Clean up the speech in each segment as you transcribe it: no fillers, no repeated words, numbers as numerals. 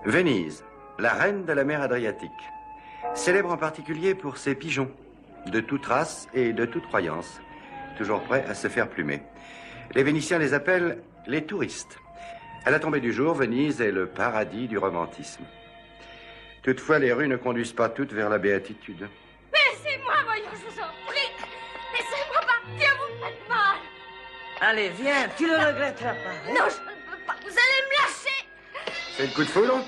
Venise, la reine de la mer Adriatique. Célèbre en particulier pour ses pigeons, de toute race et de toute croyance, toujours prêts à se faire plumer. Les Vénitiens les appellent les touristes. À la tombée du jour, Venise est le paradis du romantisme. Toutefois, les rues ne conduisent pas toutes vers la béatitude. Laissez-moi, voyons, je vous en prie. Laissez-moi partir, vous me faites mal. Allez, viens, tu le regretteras pas. Hein? Non, je ne peux pas. Vous allez me lâcher. C'est le coup de foudre?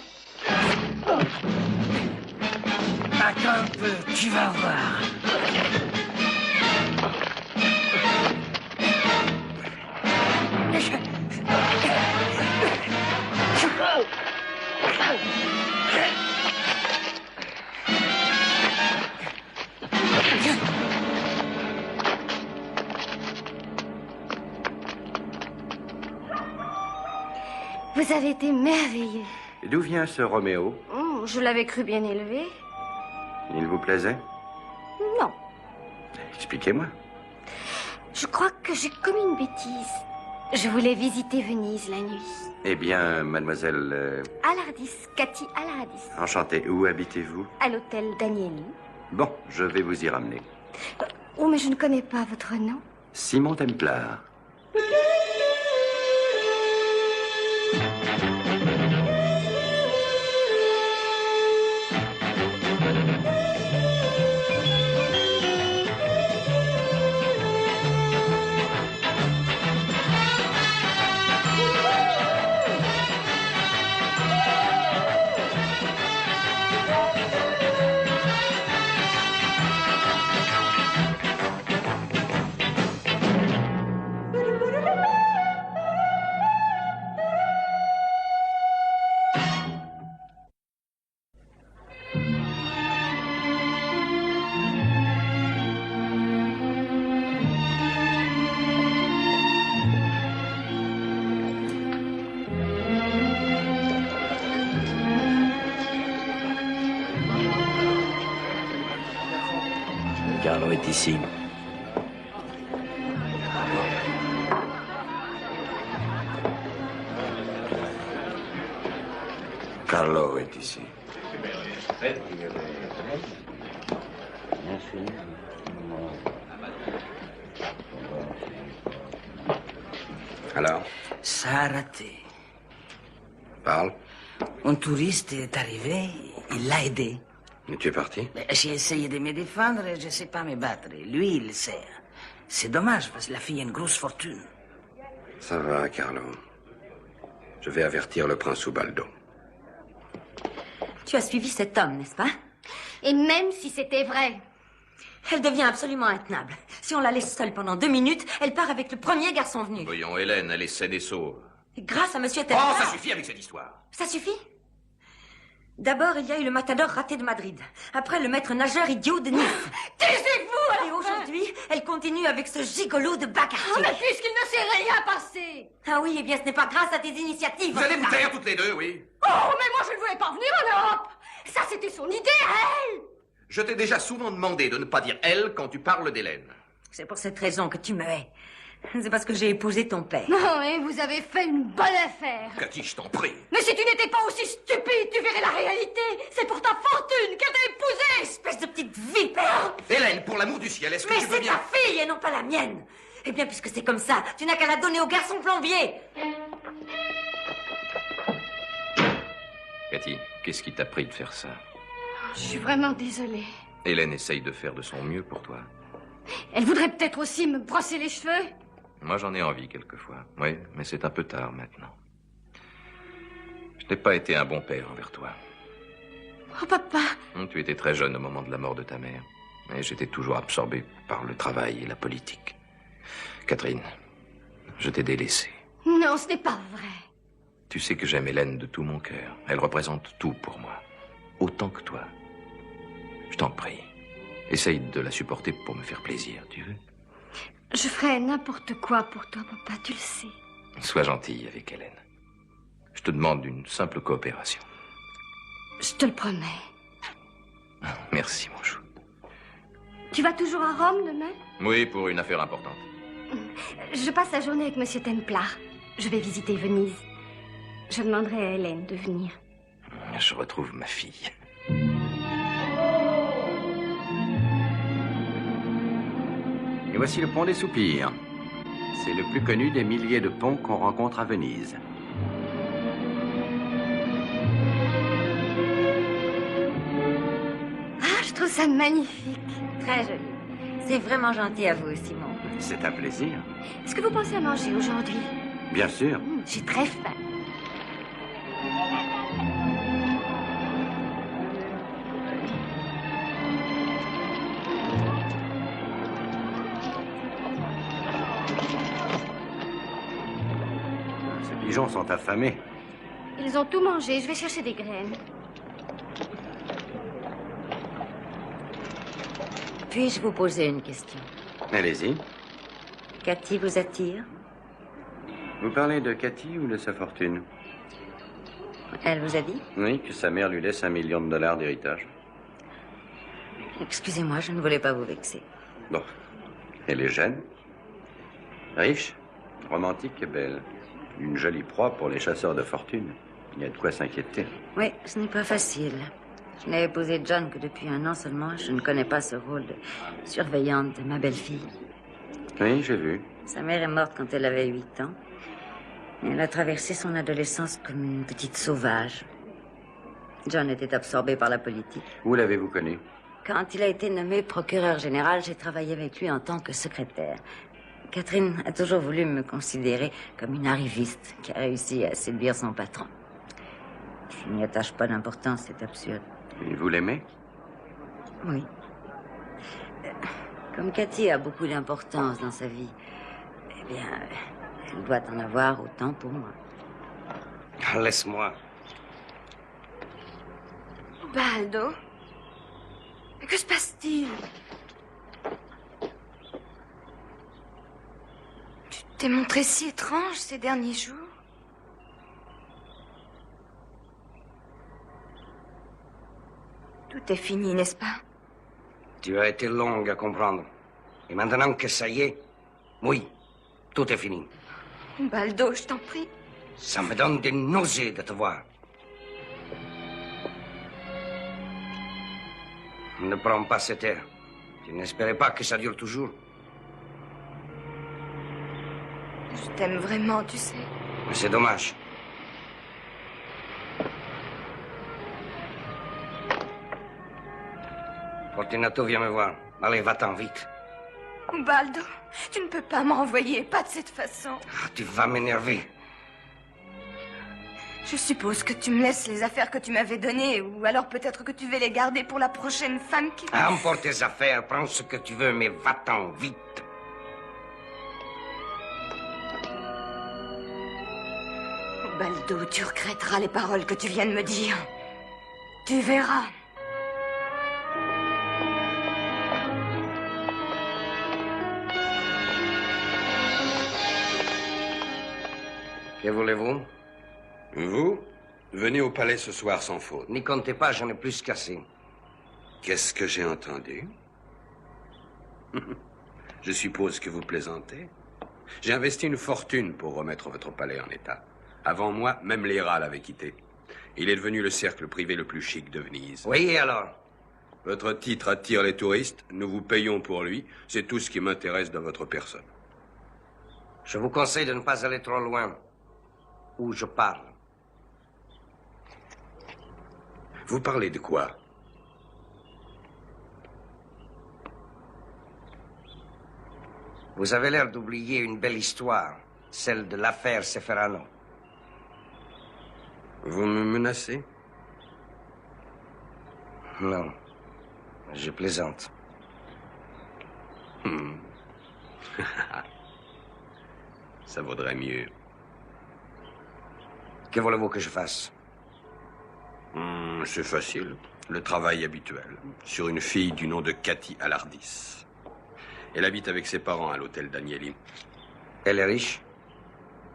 Attends un peu, tu vas voir. Vous avez été merveilleux. D'où vient ce Roméo? Je l'avais cru bien élevé. Il vous plaisait? Non. Expliquez-moi. Je crois que j'ai commis une bêtise. Je voulais visiter Venise la nuit. Eh bien, mademoiselle... Alardis, Cathy Alardis. Enchanté. Où habitez-vous? À l'hôtel Danieli. Bon, je vais vous y ramener. Oh, mais je ne connais pas votre nom. Simon Templar. Carlo est ici. Carlo est ici. Alors? Ça a raté. Parle. Un touriste est arrivé, il l'a aidé. Et tu es parti? J'ai essayé de me défendre et je ne sais pas me battre. Lui, il sait. C'est dommage parce que la fille a une grosse fortune. Ça va, Carlo. Je vais avertir le prince Ubaldo. Tu as suivi cet homme, n'est-ce pas? Et même si c'était vrai. Elle devient absolument intenable. Si on la laisse seule pendant 2 minutes, elle part avec le premier garçon venu. Voyons, Hélène, elle est saine et sauve. Et grâce à Monsieur Oh, Templar... ça suffit avec cette histoire. Ça suffit? D'abord, il y a eu le matador raté de Madrid. Après, le maître nageur idiot de Nice. Taisez-vous! Et aujourd'hui, elle continue avec ce gigolo de Baccartier. Oh, mais puisqu'il ne s'est rien passé! Ah oui, eh bien, ce n'est pas grâce à tes initiatives. Vous allez vous taire toutes les deux, oui? Oh, mais moi, je ne voulais pas venir en Europe! Ça, c'était son idée, elle! Je t'ai déjà souvent demandé de ne pas dire elle quand tu parles d'Hélène. C'est pour cette raison que tu me hais. C'est parce que j'ai épousé ton père. Non, et vous avez fait une bonne affaire. Cathy, je t'en prie. Mais si tu n'étais pas aussi stupide, tu verrais la réalité. C'est pour ta fortune qu'elle t'a épousé. Espèce de petite vipère. Hélène, pour l'amour du ciel, est-ce que Mais tu veux c'est bien... ta fille et non pas la mienne. Eh bien, puisque c'est comme ça, tu n'as qu'à la donner au garçon plombier. Cathy, qu'est-ce qui t'a pris de faire ça? Je suis vraiment désolée. Hélène essaye de faire de son mieux pour toi. Elle voudrait peut-être aussi me brosser les cheveux. Moi, j'en ai envie quelquefois. Oui, mais c'est un peu tard maintenant. Je n'ai pas été un bon père envers toi. Oh, papa. Tu étais très jeune au moment de la mort de ta mère. Et j'étais toujours absorbé par le travail et la politique. Catherine, je t'ai délaissé. Non, ce n'est pas vrai. Tu sais que j'aime Hélène de tout mon cœur. Elle représente tout pour moi. Autant que toi. Je t'en prie. Essaye de la supporter pour me faire plaisir, tu veux? Je ferais n'importe quoi pour toi, papa, tu le sais. Sois gentille avec Hélène. Je te demande une simple coopération. Je te le promets. Merci, mon chou. Tu vas toujours à Rome demain? Oui, pour une affaire importante. Je passe la journée avec Monsieur Templar. Je vais visiter Venise. Je demanderai à Hélène de venir. Je retrouve ma fille. Et voici le pont des Soupirs. C'est le plus connu des milliers de ponts qu'on rencontre à Venise. Ah, je trouve ça magnifique. Très joli. C'est vraiment gentil à vous, Simon. C'est un plaisir. Est-ce que vous pensez à manger aujourd'hui? Bien sûr. J'ai très faim. Ces pigeons sont affamés. Ils ont tout mangé. Je vais chercher des graines. Puis-je vous poser une question? Allez-y. Cathy vous attire? Vous parlez de Cathy ou de sa fortune? Elle vous a dit? Oui, que sa mère lui laisse $1 million d'héritage. Excusez-moi, je ne voulais pas vous vexer. Bon. Elle est jeune, riche, romantique et belle. Une jolie proie pour les chasseurs de fortune. Il y a de quoi s'inquiéter. Oui, ce n'est pas facile. Je n'ai épousé John que depuis 1 an seulement. Je ne connais pas ce rôle de surveillante de ma belle-fille. Oui, j'ai vu. Sa mère est morte quand elle avait 8 ans. Et elle a traversé son adolescence comme une petite sauvage. John était absorbé par la politique. Où l'avez-vous connu? Quand il a été nommé procureur général, j'ai travaillé avec lui en tant que secrétaire. Catherine a toujours voulu me considérer comme une arriviste qui a réussi à séduire son patron. Je n'y attache pas d'importance, c'est absurde. Et vous l'aimez? Oui. Comme Cathy a beaucoup d'importance dans sa vie, eh bien, elle doit en avoir autant pour moi. Laisse-moi. Baldo? Mais que se passe-t-il? Tu t'es montré si étrange ces derniers jours. Tout est fini, n'est-ce pas? Tu as été longue à comprendre. Et maintenant que ça y est, oui, tout est fini. Baldo, je t'en prie. Ça me donne des nausées de te voir. Ne prends pas cet air. Tu n'espérais pas que ça dure toujours. Je t'aime vraiment, tu sais. Mais c'est dommage. Fortunato, viens me voir. Allez, va-t'en vite. Baldo, tu ne peux pas m'envoyer, pas de cette façon. Ah, tu vas m'énerver. Je suppose que tu me laisses les affaires que tu m'avais données, ou alors peut-être que tu veux les garder pour la prochaine femme qui... Emporte tes affaires, prends ce que tu veux, mais va-t'en vite. Baldo, tu regretteras les paroles que tu viens de me dire. Tu verras. Que voulez-vous? Vous, venez au palais ce soir sans faute. N'y comptez pas, j'en ai plus qu'assez. Qu'est-ce que j'ai entendu? Je suppose que vous plaisantez. J'ai investi une fortune pour remettre votre palais en état. Avant moi, même les rats l'avaient quitté. Il est devenu le cercle privé le plus chic de Venise. Oui, et alors? Votre titre attire les touristes, nous vous payons pour lui. C'est tout ce qui m'intéresse dans votre personne. Je vous conseille de ne pas aller trop loin. Où je parle. Vous parlez de quoi? Vous avez l'air d'oublier une belle histoire, celle de l'affaire Seferano. Vous me menacez? Non, je plaisante. Ça vaudrait mieux. Que voulez-vous que je fasse? C'est facile. Le travail habituel. Sur une fille du nom de Cathy Alardis. Elle habite avec ses parents à l'hôtel Danieli. Elle est riche?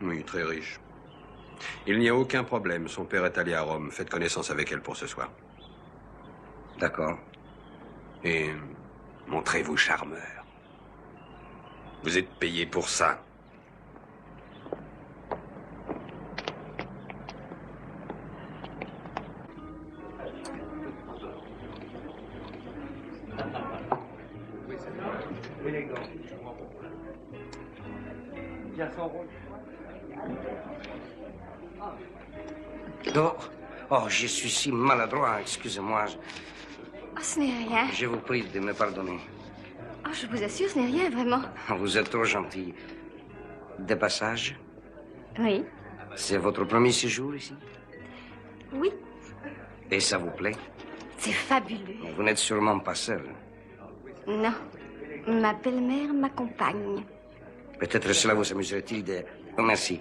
Oui, très riche. Il n'y a aucun problème. Son père est allé à Rome. Faites connaissance avec elle pour ce soir. D'accord. Et montrez-vous charmeur. Vous êtes payé pour ça. Oh, oh, je suis si maladroit, excusez-moi. Oh, ce n'est rien. Je vous prie de me pardonner. Oh, je vous assure, ce n'est rien, vraiment. Vous êtes trop gentil. De passage, Oui. c'est votre premier séjour ici? Oui, Et ça vous plaît? c'est fabuleux. Mais vous n'êtes sûrement pas seul. Non, ma belle-mère m'accompagne. Peut-être cela vous amuserait-il de... Oh, merci.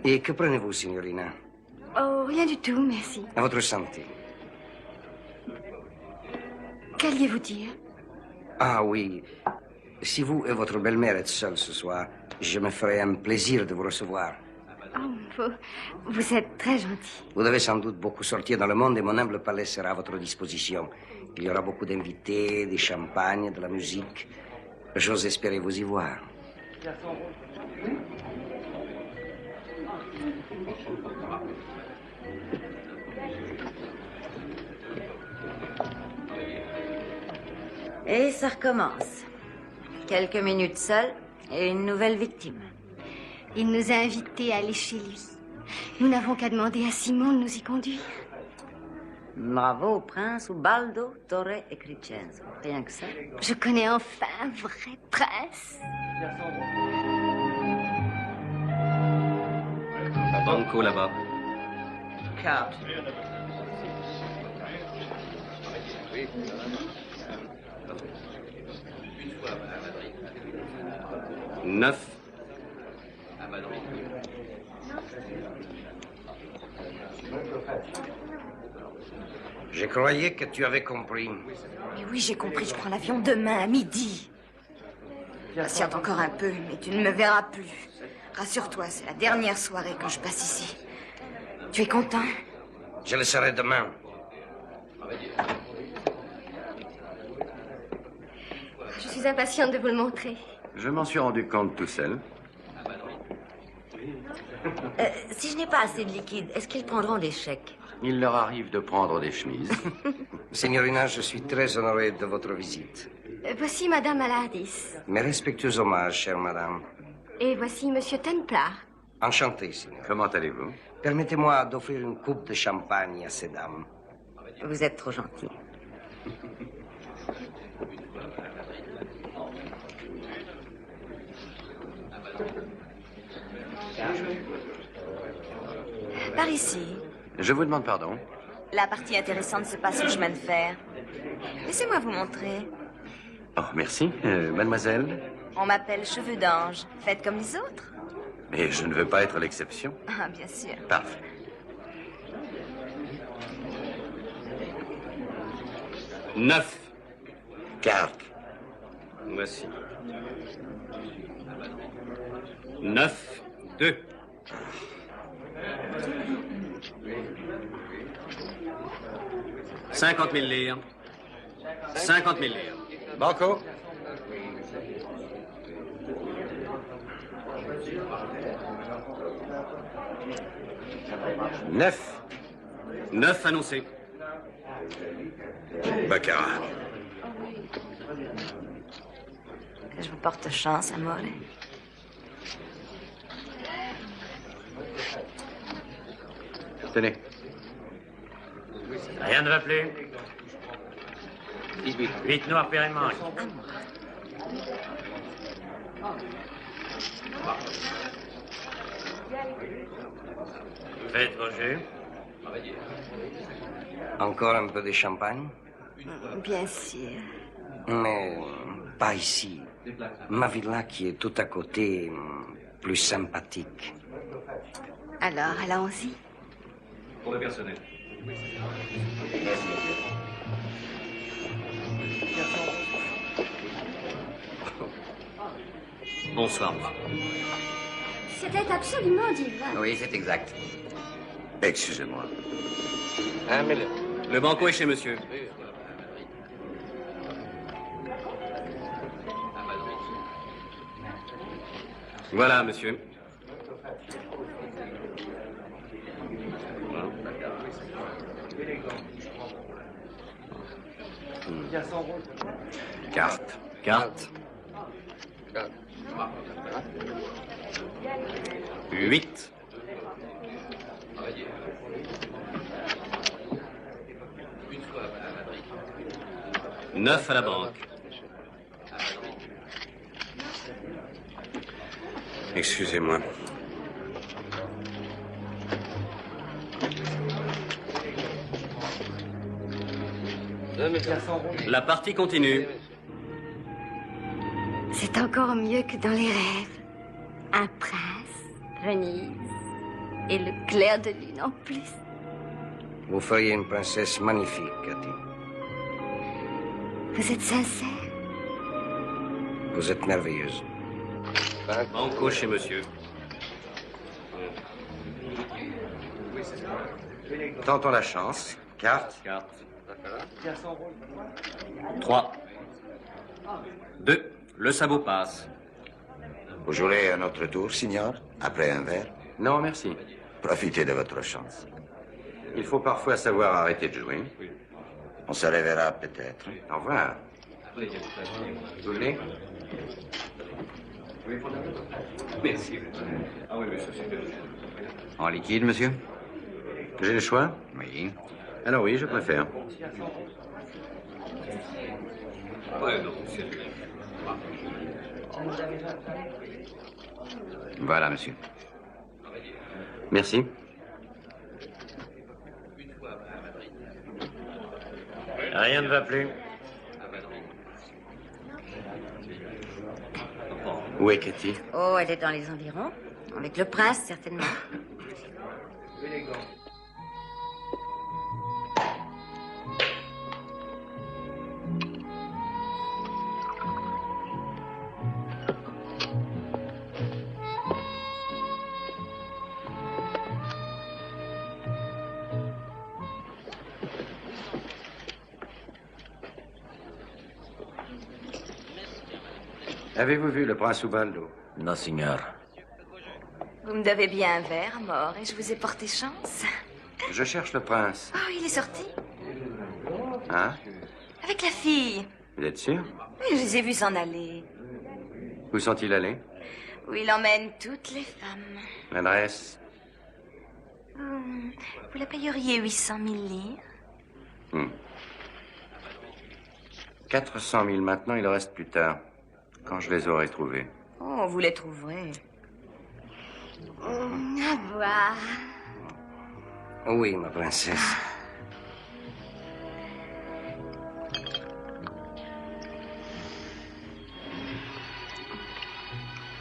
Et que prenez-vous, signorina? Oh, rien du tout, merci. À votre santé. Qu'alliez-vous dire? Ah oui. Si vous et votre belle-mère êtes seuls ce soir, je me ferai un plaisir de vous recevoir. Oh, vous êtes très gentil. Vous devez sans doute beaucoup sortir dans le monde et mon humble palais sera à votre disposition. Il y aura beaucoup d'invités, des champagnes, de la musique. J'ose espérer vous y voir. Et ça recommence. Quelques minutes seules et une nouvelle victime. Il nous a invités à aller chez lui. Nous n'avons qu'à demander à Simon de nous y conduire. Bravo au prince Ubaldo Torre e Crescenzo. Rien que ça. Je connais enfin un vrai prince. Banco là-bas. Carte. Neuf. Je croyais que tu avais compris. Mais oui, j'ai compris. Je prends l'avion demain à midi. Patiente encore un peu, mais tu ne me verras plus. Rassure-toi, c'est la dernière soirée que je passe ici. Tu es content? Je le serai demain. Je suis impatiente de vous le montrer. Je m'en suis rendu compte tout seul. Si je n'ai pas assez de liquide, est-ce qu'ils prendront des chèques? Il leur arrive de prendre des chemises. Signorina, je suis très honoré de votre visite. Voici Madame Alardis. Mes respectueux hommages, chère madame. Et voici Monsieur Templar. Enchanté, signor. Comment allez-vous? Permettez-moi d'offrir une coupe de champagne à ces dames. Vous êtes trop gentil. Par ici. Je vous demande pardon. La partie intéressante se passe au chemin de fer. Laissez-moi vous montrer. Oh, merci. Mademoiselle? On m'appelle Cheveux d'Ange. Faites comme les autres. Mais je ne veux pas être l'exception. Ah, bien sûr. Parfait. Neuf. Carte. Voici. 9, 2. « 50 000 lire. 50 000 lire. Banco. Neuf. 9 annoncés. Baccarat. Que je vous porte chance, amore. Tenez. Rien ne va plus. 8 noirs périment. Faites vos jeux. Encore un peu de champagne? Bien sûr. Mais pas ici. Ma villa qui est tout à côté, plus sympathique. Alors, allons-y. Pour le personnel. Bonsoir, moi. C'était absolument divin. Oui, c'est exact. Excusez-moi. Le banco est chez monsieur. Voilà, monsieur. Carte. Carte. 8. 9 à la banque. Excusez-moi. La partie continue. C'est encore mieux que dans les rêves. Un prince, Venise, et le clair de lune en plus. Vous feriez une princesse magnifique, Cathy. Vous êtes sincère? Vous êtes merveilleuse. Banco chez monsieur. Tentons la chance. Carte. 3. 2. Le sabot passe. Vous jouerez un autre tour, signor, après un verre? Non, merci. Profitez de votre chance. Il faut parfois savoir arrêter de jouer. On se reverra peut-être. Au revoir. Vous venez? Merci. Ah oui, monsieur, c'est bien. En liquide, monsieur? J'ai le choix? Oui. Alors oui, je préfère. Ouais, non, c'est bien. Voilà, monsieur. Merci. Rien ne va plus. Où est Cathy? Oh, elle est dans les environs. Avec le prince, certainement. Avez-vous vu le prince Ubaldo? Non, signor. Vous me devez bien un verre, mort, et je vous ai porté chance. Je cherche le prince. Oh, il est sorti. Hein? Avec la fille. Vous êtes sûr? Oui, je les ai vus s'en aller. Où sont-ils allés? Où il emmène toutes les femmes. L'adresse? Vous la payeriez 800 000 livres? 400 000 maintenant, il reste plus tard. Quand je les aurai trouvés. Oh, vous les trouverez. À boire. Oui, ma princesse.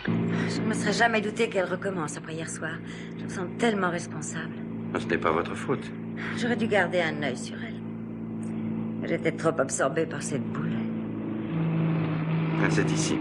Je ne me serais jamais douté qu'elle recommence après hier soir. Je me sens tellement responsable. Ce n'est pas votre faute. J'aurais dû garder un œil sur elle. J'étais trop absorbée par cette boule. C'est ici.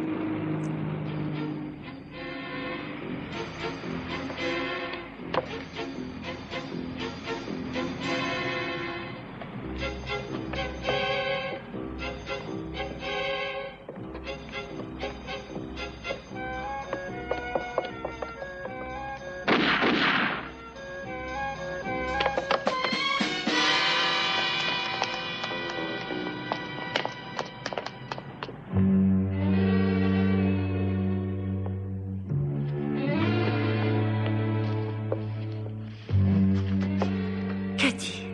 Cathy.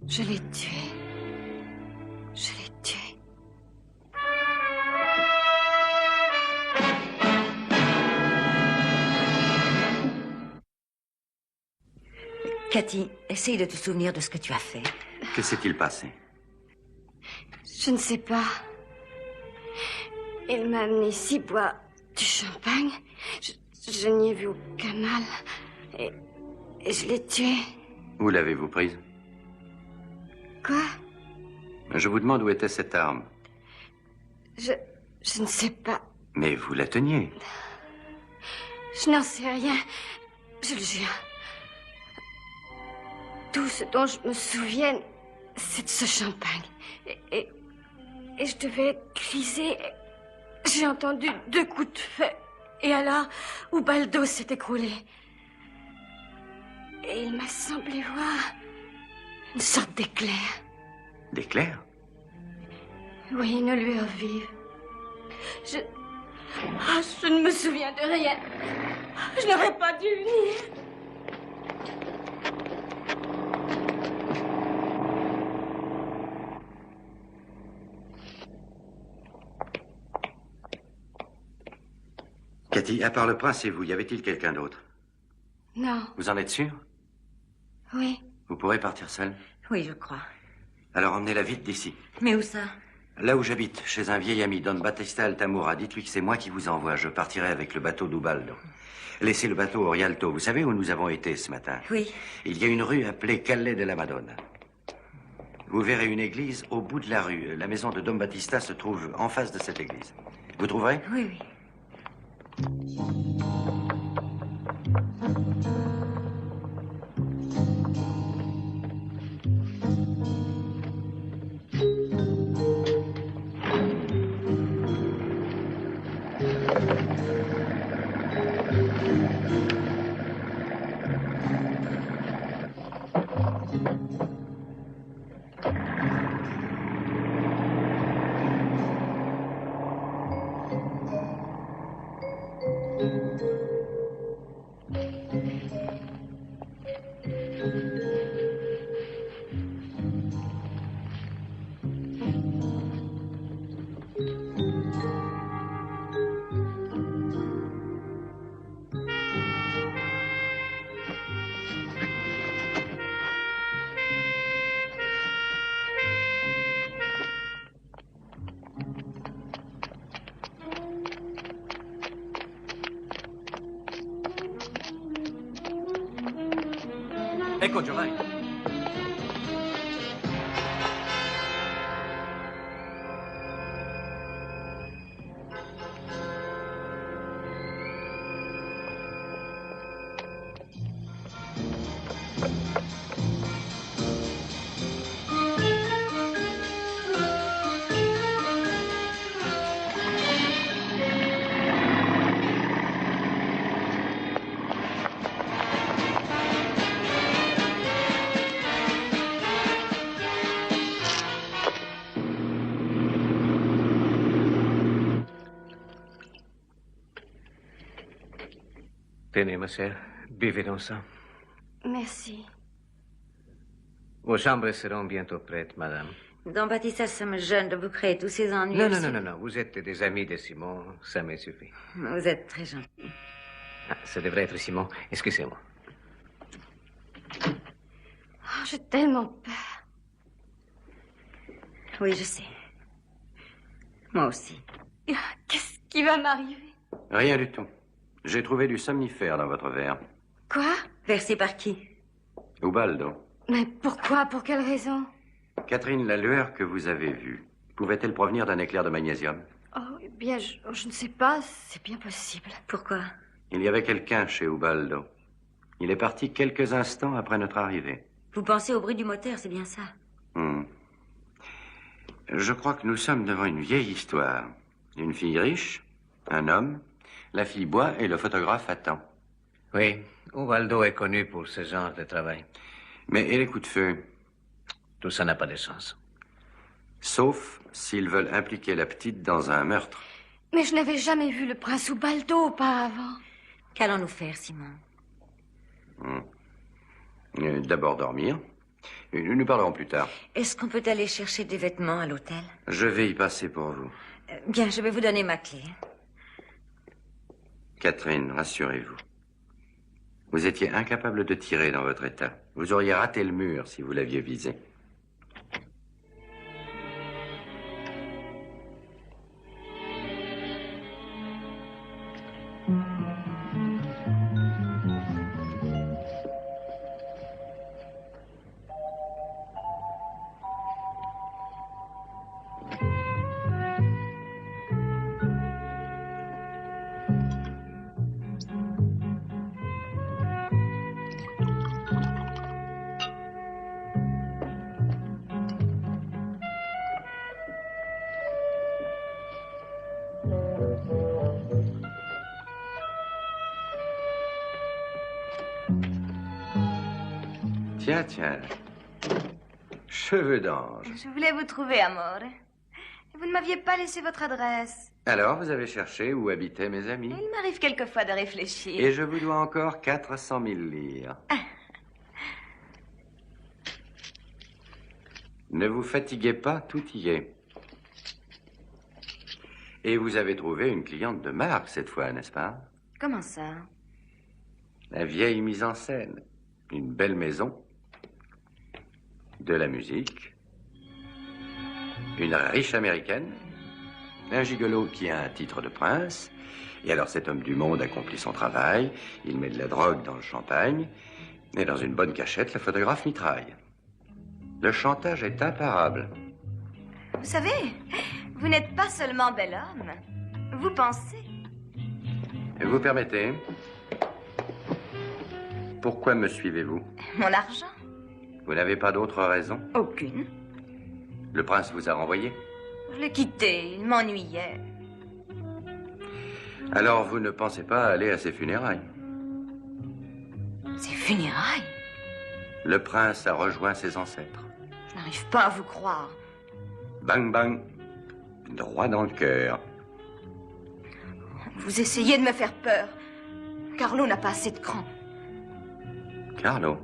Je l'ai tué. Je l'ai tué. Cathy, essaye de te souvenir de ce que tu as fait. Que s'est-il passé? Je ne sais pas. Il m'a amené ici boire du champagne. Je n'y ai vu aucun mal. Et je l'ai tué. Où l'avez-vous prise? Quoi? Je vous demande où était cette arme. Je ne sais pas. Mais vous la teniez. Je n'en sais rien. Je le jure. Tout ce dont je me souviens, c'est de ce champagne. Et je devais être grisée. J'ai entendu 2 coups de feu. Et alors, Ubaldo s'est écroulé. Et il m'a semblé voir une sorte d'éclair. D'éclair? Oui, une lueur vive. Ah, je ne me souviens de rien. Je n'aurais pas dû venir. Cathy, à part le prince et vous, y avait-il quelqu'un d'autre? Non. Vous en êtes sûr? Oui. Vous pourrez partir seul? Oui, je crois. Alors emmenez-la vite d'ici. Mais où ça? Là où j'habite, chez un vieil ami, Don Battista Altamura. Dites-lui que c'est moi qui vous envoie. Je partirai avec le bateau d'Ubaldo. Laissez le bateau au Rialto. Vous savez où nous avons été ce matin? Oui. Il y a une rue appelée Calle de la Madonna. Vous verrez une église au bout de la rue. La maison de Don Battista se trouve en face de cette église. Vous trouverez? Oui, oui. Ecco, Giovanni. Tenez, ma sœur, buvez donc ça. Merci. Vos chambres seront bientôt prêtes, madame. Don Battista semble jeune de vous créer tous ces ennuis. Non, non, aussi. non, non, non. Vous êtes des amis de Simon, ça me suffit. Vous êtes très gentil. Ah, ça devrait être Simon. Excusez-moi. Oh, j'ai tellement peur. Oui, je sais. Moi aussi. Qu'est-ce qui va m'arriver? Rien du tout. J'ai trouvé du somnifère dans votre verre. Quoi? Versé par qui? Ubaldo. Mais pourquoi? Pour quelle raison? Catherine, la lueur que vous avez vue, pouvait-elle provenir d'un éclair de magnésium? Oh, eh bien, je ne sais pas. C'est bien possible. Pourquoi? Il y avait quelqu'un chez Ubaldo. Il est parti quelques instants après notre arrivée. Vous pensez au bruit du moteur, c'est bien ça? Je crois que nous sommes devant une vieille histoire. Une fille riche, un homme, la fille boit et le photographe attend. Oui, Ubaldo est connu pour ce genre de travail. Mais et les coups de feu? Tout ça n'a pas de sens. Sauf s'ils veulent impliquer la petite dans un meurtre. Mais je n'avais jamais vu le prince Ubaldo auparavant. Qu'allons-nous faire, Simon? D'abord dormir. Nous parlerons plus tard. Est-ce qu'on peut aller chercher des vêtements à l'hôtel? Je vais y passer pour vous. Bien, je vais vous donner ma clé. Catherine, rassurez-vous. Vous étiez incapable de tirer dans votre état. Vous auriez raté le mur si vous l'aviez visé. Tiens. Cheveux d'ange. Je voulais vous trouver, amore. Vous ne m'aviez pas laissé votre adresse. Alors, vous avez cherché où habitaient mes amis. Il m'arrive quelquefois de réfléchir. Et je vous dois encore 400 000 livres. Ne vous fatiguez pas, tout y est. Et vous avez trouvé une cliente de marque cette fois, n'est-ce pas? Comment ça? La vieille mise en scène. Une belle maison. De la musique. Une riche américaine. Un gigolo qui a un titre de prince. Et alors cet homme du monde accomplit son travail. Il met de la drogue dans le champagne. Et dans une bonne cachette, le photographe mitraille. Le chantage est imparable. Vous savez, vous n'êtes pas seulement bel homme. Vous pensez. Et vous permettez? Pourquoi me suivez-vous? Mon argent? Vous n'avez pas d'autre raison? Aucune. Le prince vous a renvoyé? Je l'ai quitté, il m'ennuyait. Alors vous ne pensez pas aller à ses funérailles? Ses funérailles? Le prince a rejoint ses ancêtres. Je n'arrive pas à vous croire. Bang bang. Droit dans le cœur. Vous essayez de me faire peur. Carlo n'a pas assez de cran. Carlo?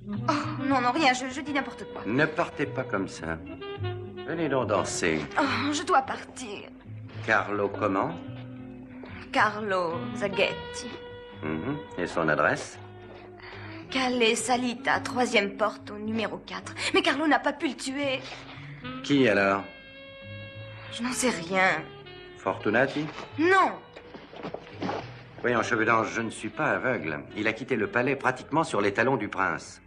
Oh, non, non, rien, je dis n'importe quoi. Ne partez pas comme ça. Venez donc danser. Oh, je dois partir. Carlo comment? Carlo Zaghetti. Et son adresse? Calle Salita, 3e porte au numéro 4. Mais Carlo n'a pas pu le tuer. Qui alors? Je n'en sais rien. Fortunati? Non. Voyons, cheveux d'ange, je ne suis pas aveugle. Il a quitté le palais pratiquement sur les talons du prince.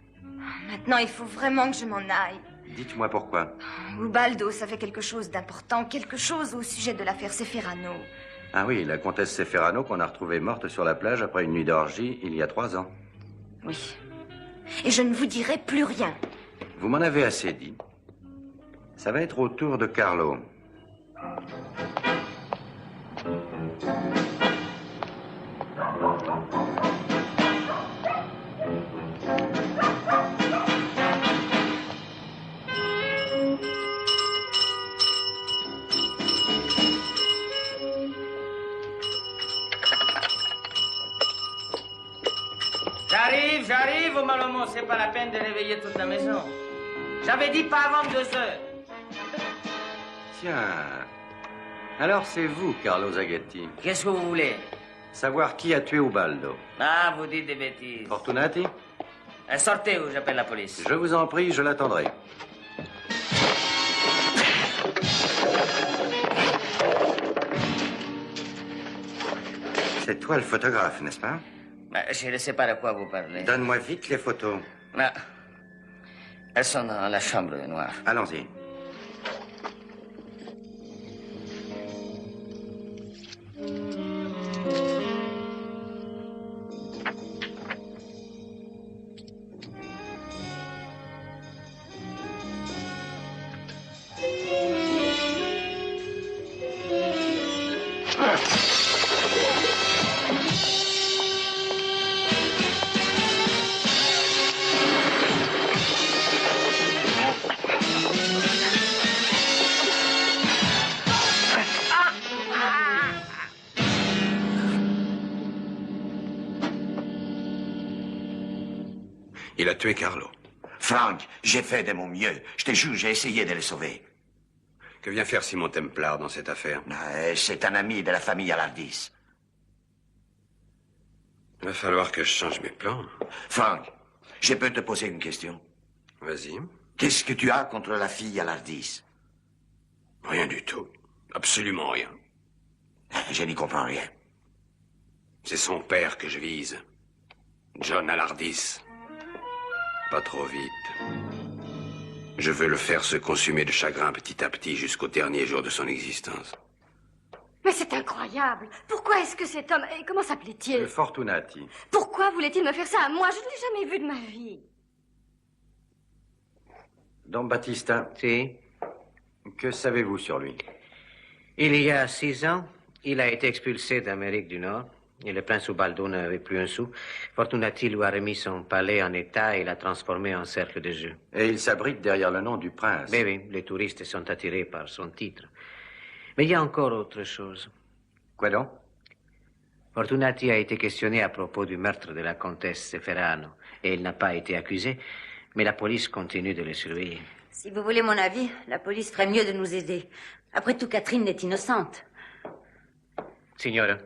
Maintenant, il faut vraiment que je m'en aille. Dites-moi pourquoi. Ubaldo savait quelque chose d'important, quelque chose au sujet de l'affaire Seferano. Ah oui, la comtesse Seferano qu'on a retrouvée morte sur la plage après une nuit d'orgie il y a 3 ans. Oui. Et je ne vous dirai plus rien. Vous m'en avez assez dit. Ça va être au tour de Carlo. J'arrive, Malomo, c'est pas la peine de réveiller toute la maison. J'avais dit pas avant 2 heures. Tiens. Alors c'est vous, Carlo Zaghetti. Qu'est-ce que vous voulez? Savoir qui a tué Ubaldo. Ah, vous dites des bêtises. Fortunati? Sortez ou j'appelle la police. Je vous en prie, je l'attendrai. C'est toi le photographe, n'est-ce pas? Je ne sais pas de quoi vous parlez. Donne-moi vite les photos. Ah. Elles sont dans la chambre noire. Allons-y. Il a tué Carlo. Frank, j'ai fait de mon mieux. Je te jure, j'ai essayé de le sauver. Que vient faire Simon Templar dans cette affaire? C'est un ami de la famille Alardis. Il va falloir que je change mes plans. Frank, je peux te poser une question? Vas-y. Qu'est-ce que tu as contre la fille Alardis? Rien du tout. Absolument rien. Je n'y comprends rien. C'est son père que je vise. John Alardis. Pas trop vite. Je veux le faire se consumer de chagrin petit à petit jusqu'au dernier jour de son existence. Mais c'est incroyable. Pourquoi est-ce que cet homme... Comment s'appelait-il? Fortunati. Pourquoi voulait-il me faire ça à moi? Je ne l'ai jamais vu de ma vie. Don Battista. Si. Que savez-vous sur lui? Il y a 6 ans, il a été expulsé d'Amérique du Nord. Et le prince Ubaldo n'avait plus un sou. Fortunati lui a remis son palais en état et l'a transformé en cercle de jeu. Et il s'abrite derrière le nom du prince. Oui, oui, les touristes sont attirés par son titre. Mais il y a encore autre chose. Quoi donc? Fortunati a été questionné à propos du meurtre de la comtesse Seferano et il n'a pas été accusé, mais la police continue de le surveiller. Si vous voulez mon avis, la police ferait mieux de nous aider. Après tout, Catherine est innocente. Signora,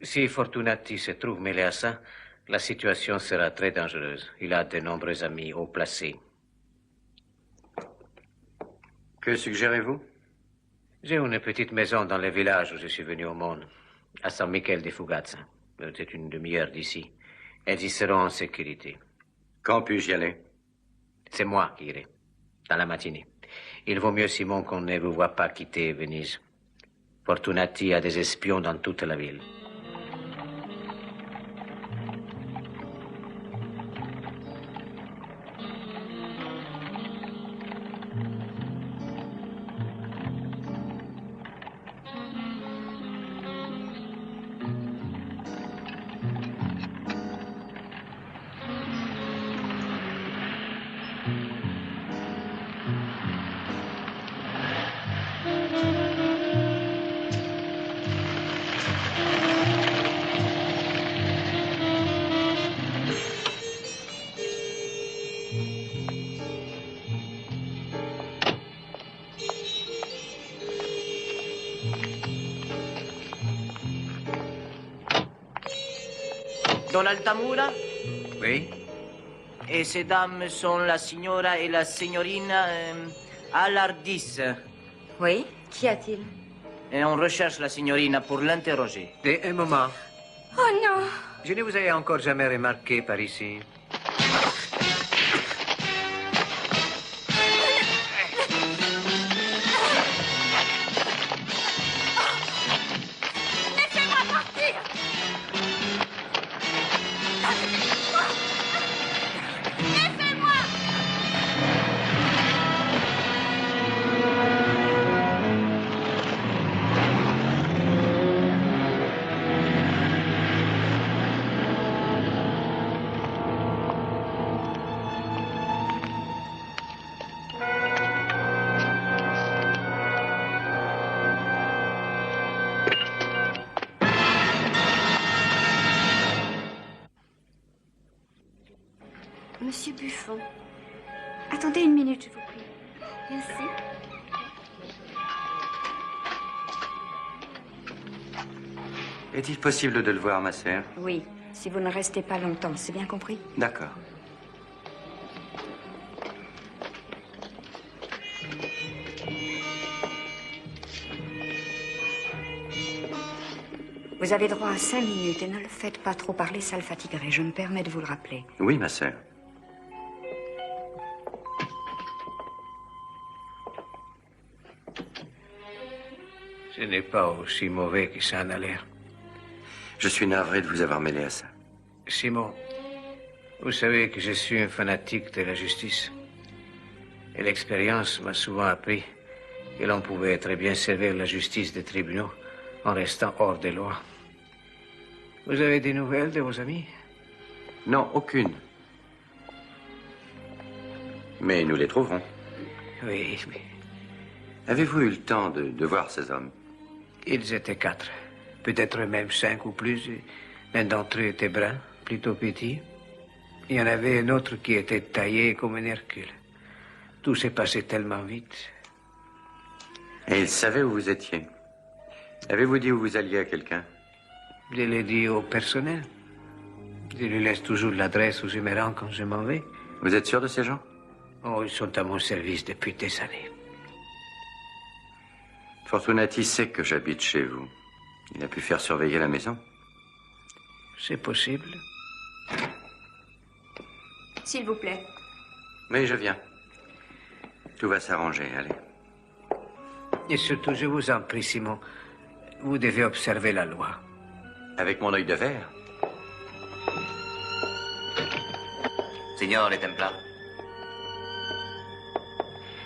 si Fortunati se trouve mêlé à ça, la situation sera très dangereuse. Il a de nombreux amis haut placés. Que suggérez-vous? J'ai une petite maison dans le village où je suis venu au monde, à San Michele de Fugazza. C'est une demi-heure d'ici. Elles y seront en sécurité. Quand puis-je y aller? C'est moi qui irai, dans la matinée. Il vaut mieux, Simon, qu'on ne vous voit pas quitter Venise. Fortunati a des espions dans toute la ville. Don Altamura? Oui? Et ces dames sont la signora et la signorina Alardis. Oui? Qu'y a-t-il? Et on recherche la signorina pour l'interroger. Et un moment. Oh non! Je ne vous ai encore jamais remarqué par ici. Laissez-moi partir! Laissez-moi! Monsieur Buffon. Attendez une minute, je vous prie. Merci. Est-il possible de le voir, ma sœur? Oui, si vous ne restez pas longtemps, c'est bien compris? D'accord. Vous avez droit à 5 minutes et ne le faites pas trop parler, ça le fatiguerait. Je me permets de vous le rappeler. Oui, ma sœur. Ce n'est pas aussi mauvais que ça en a l'air. Je suis navré de vous avoir mêlé à ça. Simon, vous savez que je suis un fanatique de la justice. Et l'expérience m'a souvent appris que l'on pouvait très bien servir la justice des tribunaux en restant hors des lois. Vous avez des nouvelles de vos amis? Non, aucune. Mais nous les trouverons. Oui, mais... Avez-vous eu le temps de voir ces hommes? Ils étaient 4. Peut-être même 5 ou plus. L'un d'entre eux était brun, plutôt petit. Il y en avait un autre qui était taillé comme un Hercule. Tout s'est passé tellement vite. Et ils savaient où vous étiez? Avez-vous dit où vous alliez à quelqu'un? Je l'ai dit au personnel. Je lui laisse toujours l'adresse où je me rends quand je m'en vais. Vous êtes sûr de ces gens? Oh, ils sont à mon service depuis des années. Fortunati sait que j'habite chez vous. Il a pu faire surveiller la maison. C'est possible. S'il vous plaît. Mais je viens. Tout va s'arranger, allez. Et surtout, je vous en prie, Simon, vous devez observer la loi. Avec mon œil de verre? Signore Templar.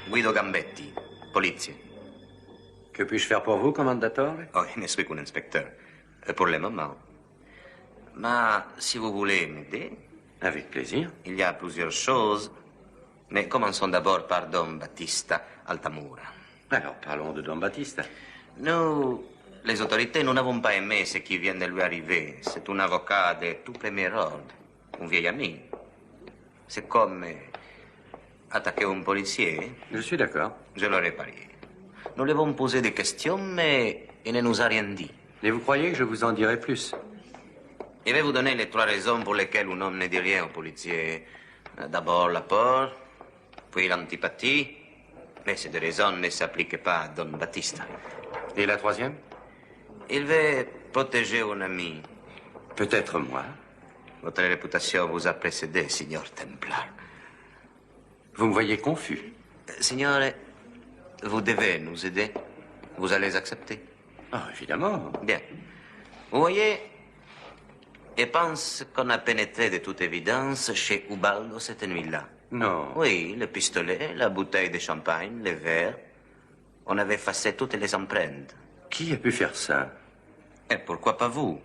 Guido Gambetti, polizia. Que puis-je faire pour vous, commandatore? Oh, je ne suis qu'un inspecteur. Pour le moment. Mais si vous voulez m'aider... Avec plaisir. Il y a plusieurs choses. Mais commençons d'abord par Don Battista Altamura. Alors, parlons de Don Baptiste. Nous, les autorités, nous n'avons pas aimé ce qui vient de lui arriver. C'est un avocat de tout premier ordre, un vieil ami. C'est comme attaquer un policier. Je suis d'accord. Je l'aurais parié. Nous lui avons posé des questions, mais il ne nous a rien dit. Et vous croyez que je vous en dirai plus? Je vais vous donner les 3 raisons pour lesquelles un homme ne dit rien au policier. D'abord la peur, puis l'antipathie. Mais ces 2 raisons ne s'appliquent pas à Don Baptiste. Et la 3e? Il veut protéger un ami. Peut-être moi. Votre réputation vous a précédé, signor Templar. Vous me voyez confus. Signore, vous devez nous aider. Vous allez accepter? Ah, évidemment. Bien. Vous voyez, je pense qu'on a pénétré de toute évidence chez Ubaldo cette nuit-là. Non. Oui, le pistolet, la bouteille de champagne, les verres. On avait effacé toutes les empreintes. Qui a pu faire ça? Et pourquoi pas vous?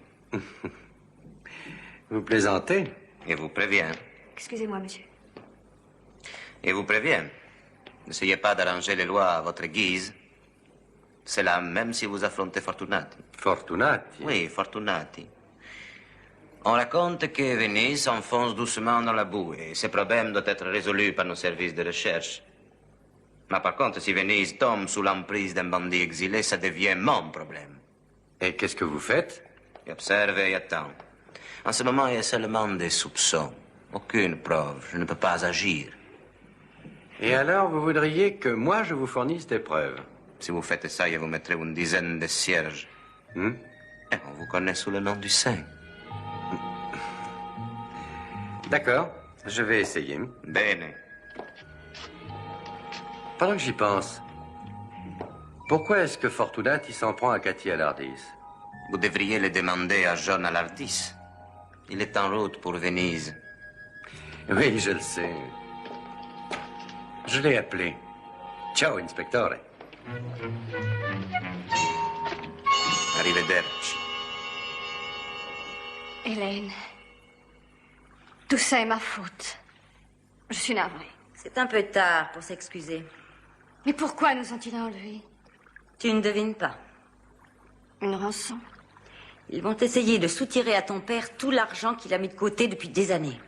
Vous plaisantez? Et vous préviens. Excusez-moi, monsieur. Et vous préviens. N'essayez pas d'arranger les lois à votre guise. C'est là même si vous affrontez Fortunati. Fortunati? Oui, Fortunati. On raconte que Venise s'enfonce doucement dans la boue et ce problème doit être résolu par nos services de recherche. Mais par contre, si Venise tombe sous l'emprise d'un bandit exilé, ça devient mon problème. Et qu'est-ce que vous faites? J'observe et attends. En ce moment, il y a seulement des soupçons. Aucune preuve. Je ne peux pas agir. Et alors, vous voudriez que moi, je vous fournisse des preuves? Si vous faites ça, je vous mettrai une dizaine de cierges. Et on vous connaît sous le nom du Saint. D'accord, je vais essayer. Bene. Pendant que j'y pense, pourquoi est-ce que Fortunati s'en prend à Cathy Alardis? Vous devriez le demander à John Alardis. Il est en route pour Venise. Oui, je le sais. Je l'ai appelé. Ciao, inspectore. Arrivederci. Hélène, tout ça est ma faute. Je suis navrée. C'est un peu tard pour s'excuser. Mais pourquoi nous ont-ils enlevés? Tu ne devines pas. Une rançon? Ils vont essayer de soutirer à ton père tout l'argent qu'il a mis de côté depuis des années.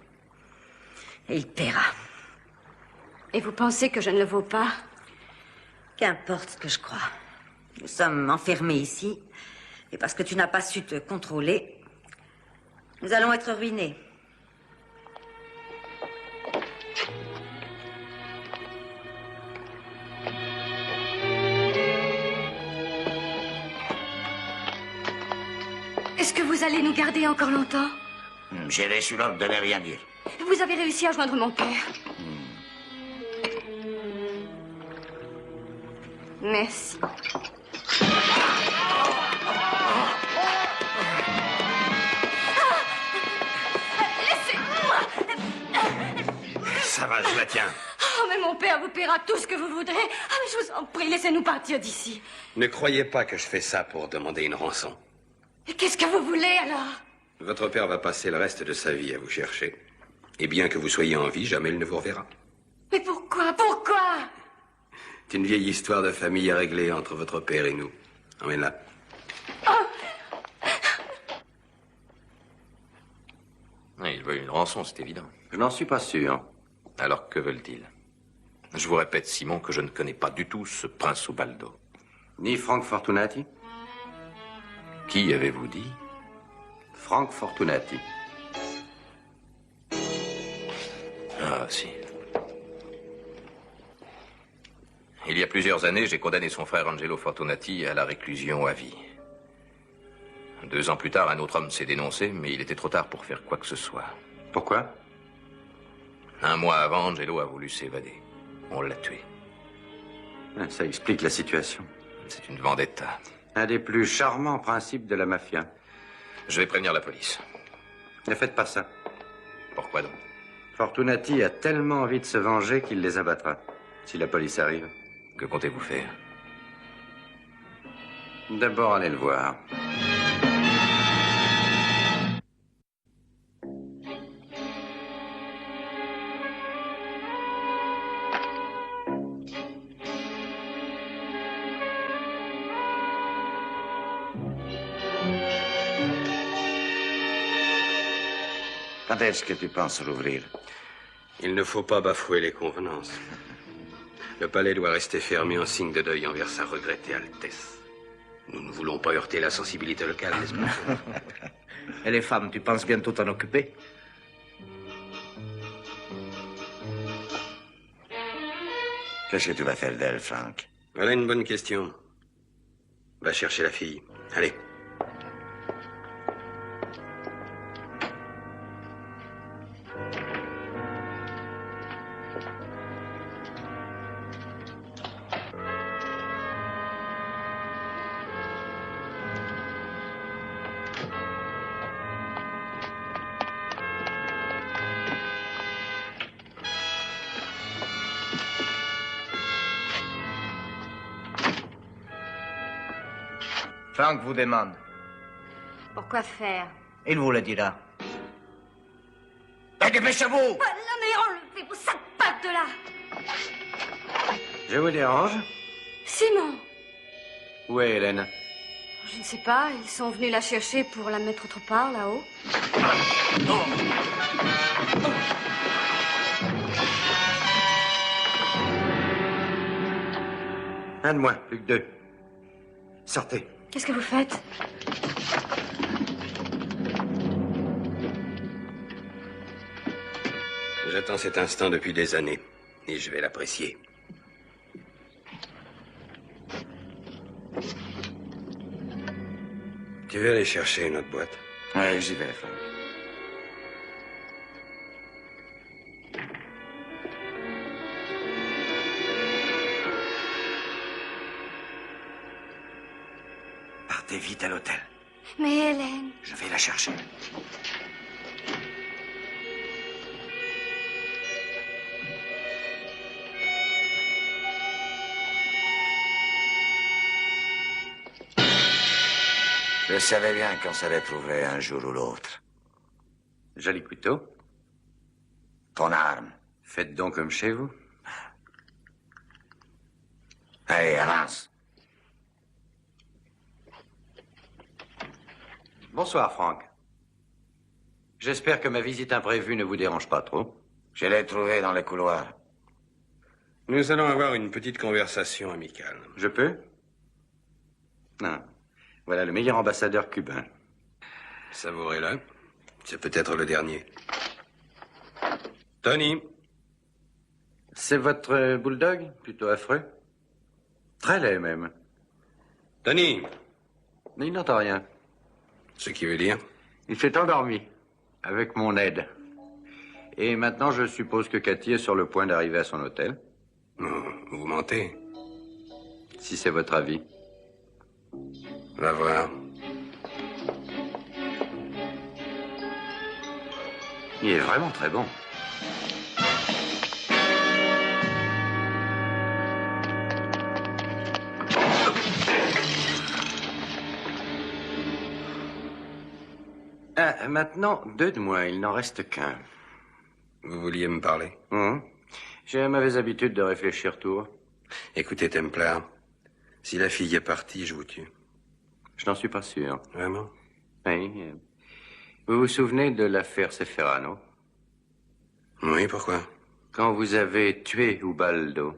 Et il paiera. Et vous pensez que je ne le vaux pas? Qu'importe ce que je crois. Nous sommes enfermés ici. Et parce que tu n'as pas su te contrôler, nous allons être ruinés. Est-ce que vous allez nous garder encore longtemps? J'ai reçu l'ordre de ne rien dire. Vous avez réussi à joindre mon père. Merci. Ça va, je la tiens. Oh, mais mon père vous paiera tout ce que vous voudrez. Ah, mais je vous en prie, laissez-nous partir d'ici. Ne croyez pas que je fais ça pour demander une rançon. Et qu'est-ce que vous voulez, alors? Votre père va passer le reste de sa vie à vous chercher. Et bien que vous soyez en vie, jamais il ne vous reverra. Mais pourquoi? Pourquoi? C'est une vieille histoire de famille à régler entre votre père et nous. Emmène-la. Ils veulent une rançon, c'est évident. Je n'en suis pas sûr. Alors que veulent-ils? Je vous répète, Simon, que je ne connais pas du tout ce prince Ubaldo. Ni Frank Fortunati? Qui avez-vous dit? Frank Fortunati. Ah, si. Il y a plusieurs années, j'ai condamné son frère Angelo Fortunati à la réclusion à vie. 2 ans plus tard, un autre homme s'est dénoncé, mais il était trop tard pour faire quoi que ce soit. Pourquoi? 1 mois avant, Angelo a voulu s'évader. On l'a tué. Ça explique la situation. C'est une vendetta. Un des plus charmants principes de la mafia. Je vais prévenir la police. Ne faites pas ça. Pourquoi donc? Fortunati a tellement envie de se venger qu'il les abattra, si la police arrive. Que comptez-vous faire? D'abord, allez le voir. Quand est-ce que tu penses rouvrir? Il ne faut pas bafouer les convenances. Le palais doit rester fermé en signe de deuil envers sa regrettée Altesse. Nous ne voulons pas heurter la sensibilité locale, n'est-ce pas? Et les femmes, tu penses bientôt t'en occuper? Qu'est-ce que tu vas faire d'elle, Frank? Voilà une bonne question. Va chercher la fille. Allez. Frank vous demande. Pourquoi faire? Il vous le dira. Et dépêchez-vous! Voilà, mais enlevez vos sacs pattes de là! Je vous dérange? Simon! Où est Hélène? Je ne sais pas, ils sont venus la chercher pour la mettre autre part, là-haut. Un de moins, plus que deux. Sortez. Qu'est-ce que vous faites? J'attends cet instant depuis des années, et je vais l'apprécier. Tu veux aller chercher une autre boîte? Oui, j'y vais, Frank. Partez vite à l'hôtel. Mais Hélène... Je vais la chercher. Je savais bien qu'on se retrouverait un jour ou l'autre. Joli couteau. Ton arme. Faites donc comme chez vous. Allez, avance. Bonsoir, Frank. J'espère que ma visite imprévue ne vous dérange pas trop. Je l'ai trouvé dans les couloirs. Nous allons avoir une petite conversation amicale. Je peux? Non. Voilà le meilleur ambassadeur cubain. Savourez-le. C'est peut-être le dernier. Tony. C'est votre bulldog? Plutôt affreux. Très laid, même. Tony. Mais il n'entend rien. Ce qui veut dire? Il s'est endormi. Avec mon aide. Et maintenant, je suppose que Cathy est sur le point d'arriver à son hôtel. Vous mentez. Si c'est votre avis. Va voir. Il est vraiment très bon. Ah, maintenant, deux de moins, il n'en reste qu'un. Vous vouliez me parler? J'ai la mauvaise habitude de réfléchir tout haut. Écoutez, Templar, si la fille est partie, je vous tue. Je n'en suis pas sûr. Vraiment? Oui. Vous vous souvenez de l'affaire Seferano? Oui, pourquoi? Quand vous avez tué Ubaldo,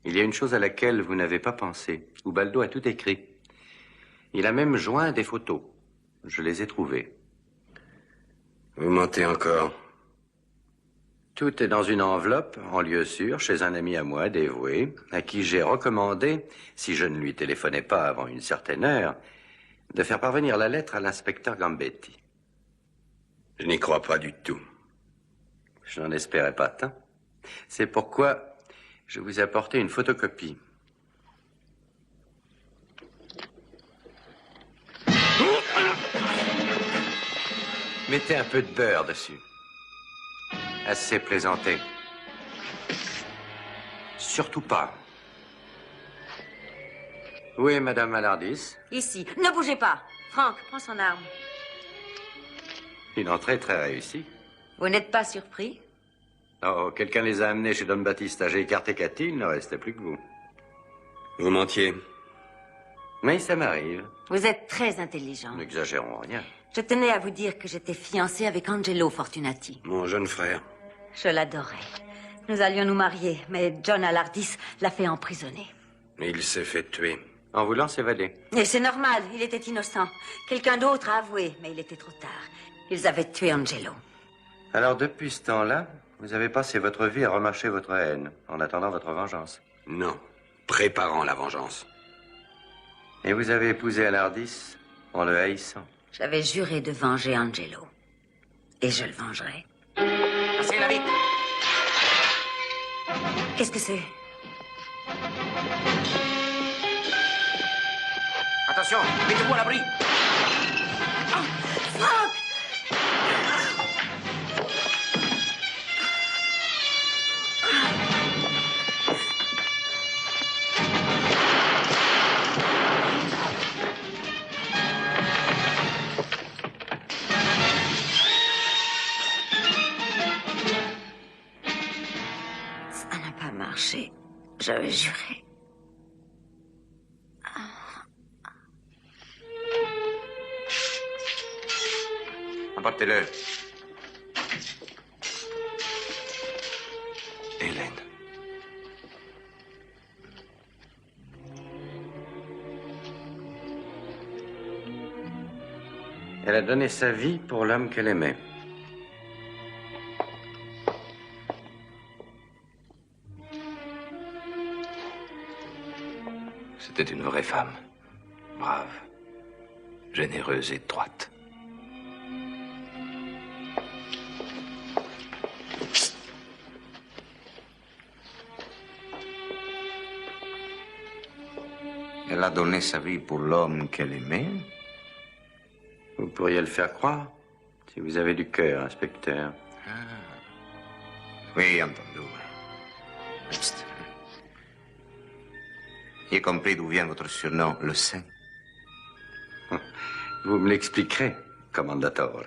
il y a une chose à laquelle vous n'avez pas pensé. Ubaldo a tout écrit. Il a même joint des photos. Je les ai trouvées. Vous mentez encore. Tout est dans une enveloppe, en lieu sûr, chez un ami à moi, dévoué, à qui j'ai recommandé, si je ne lui téléphonais pas avant une certaine heure, de faire parvenir la lettre à l'inspecteur Gambetti. Je n'y crois pas du tout. Je n'en espérais pas tant. C'est pourquoi je vous ai apporté une photocopie. Mettez un peu de beurre dessus. Assez plaisanté. Surtout pas. Où est Madame Alardis? Ici. Ne bougez pas. Franck, prends son arme. Une entrée très réussie. Vous n'êtes pas surpris? Oh, quelqu'un les a amenés chez Don Battista. J'ai écarté Cathy, il ne restait plus que vous. Vous mentiez. Mais ça m'arrive. Vous êtes très intelligent. N'exagérons rien. Je tenais à vous dire que j'étais fiancée avec Angelo Fortunati. Mon jeune frère. Je l'adorais. Nous allions nous marier, mais John Alardis l'a fait emprisonner. Il s'est fait tuer. En voulant s'évader. Et c'est normal, il était innocent. Quelqu'un d'autre a avoué, mais il était trop tard. Ils avaient tué Angelo. Alors, depuis ce temps-là, vous avez passé votre vie à remarcher votre haine, en attendant votre vengeance. Non, préparant la vengeance. Et vous avez épousé Alardis en le haïssant. J'avais juré de venger Angelo. Et je le vengerai. Passez-la vite! Qu'est-ce que c'est? Attention, mettez-vous à l'abri! Franck! Ça n'a pas marché. J'avais juré. Emportez-le. Hélène. Elle a donné sa vie pour l'homme qu'elle aimait. C'était une vraie femme. Brave, généreuse et droite. Elle a donné sa vie pour l'homme qu'elle aimait. Vous pourriez le faire croire, si vous avez du cœur, inspecteur. Oui, entendu. Psst. J'ai compris d'où vient votre surnom, le Saint. Vous me l'expliquerez, commandatore.